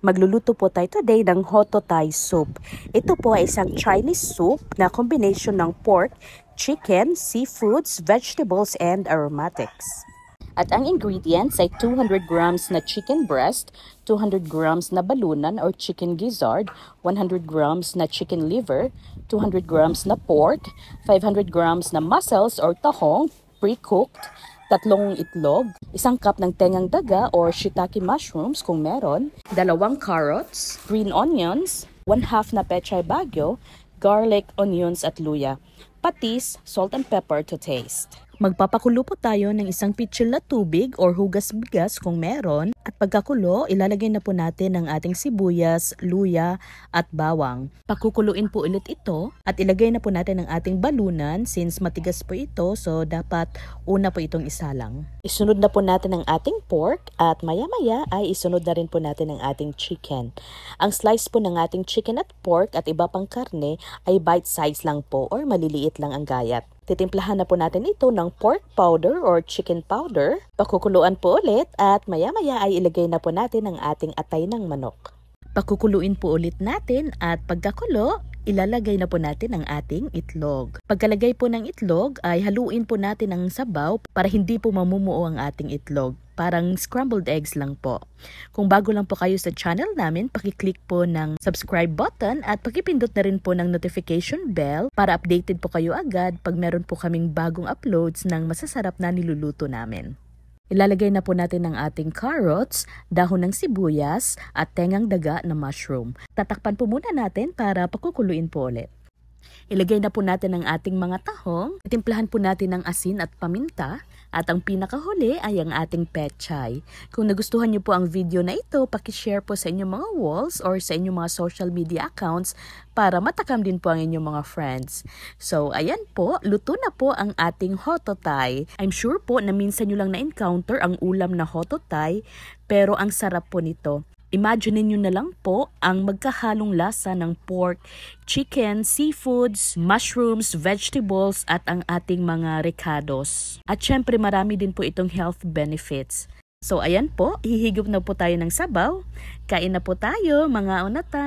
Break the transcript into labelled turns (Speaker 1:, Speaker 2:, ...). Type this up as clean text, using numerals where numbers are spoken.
Speaker 1: Magluluto po tayo today ng Hoto Thai soup. Ito po ay isang Chinese soup na combination ng pork, chicken, seafoods, vegetables, and aromatics. At ang ingredients ay 200 grams na chicken breast, 200 grams na balunan or chicken gizzard, 100 grams na chicken liver, 200 grams na pork, 500 grams na mussels or tahong, pre-cooked, 3 itlog, 1 cup ng tengang daga or shiitake mushrooms kung meron, 2 carrots, green onions, 1/2 na pechay bagyo, garlic, onions at luya, patis, salt and pepper to taste. Magpapakulo po tayo ng 1 pitsil na tubig or hugas bigas kung meron. At pagkakulo, ilalagay na po natin ang ating sibuyas, luya at bawang. Pakukuluin po ulit ito at ilagay na po natin ang ating balunan since matigas po ito, so dapat una po itong isalang. Isunod na po natin ang ating pork at maya-maya ay isunod na rin po natin ang ating chicken. Ang slice po ng ating chicken at pork at iba pang karne ay bite size lang po or maliliit lang ang gayat. Titimplahan na po natin ito ng pork powder or chicken powder. Pakukuluan po ulit at maya-maya ay ilagay na po natin ang ating atay ng manok. Pakukuluin po ulit natin at pagkakulo, ilalagay na po natin ang ating itlog. Pagkalagay po ng itlog ay haluin po natin ang sabaw para hindi po mamumuo ang ating itlog. Parang scrambled eggs lang po. Kung bago lang po kayo sa channel namin, pakiclick po ng subscribe button at pakipindot na rin po ng notification bell para updated po kayo agad pag meron po kaming bagong uploads ng masasarap na niluluto namin. Ilalagay na po natin ang ating carrots, dahon ng sibuyas at tengang daga na mushroom. Tatakpan po muna natin para pakukuluin po ulit. Ilagay na po natin ang ating mga tahong. Itimplahan po natin ng asin at paminta. At ang pinakahuli ay ang ating pechay. Kung nagustuhan niyo po ang video na ito, pakishare po sa inyong mga walls or sa inyong mga social media accounts para matakam din po ang inyong mga friends. So, ayan po, luto na po ang ating Hoto Thai. I'm sure po na minsan nyo lang na-encounter ang ulam na Hoto Thai, pero ang sarap po nito. Imagine niyo na lang po ang magkahalong lasa ng pork, chicken, seafoods, mushrooms, vegetables at ang ating mga ricados. At syempre marami din po itong health benefits. So ayan po, hihigop na po tayo ng sabaw. Kain na po tayo mga onata!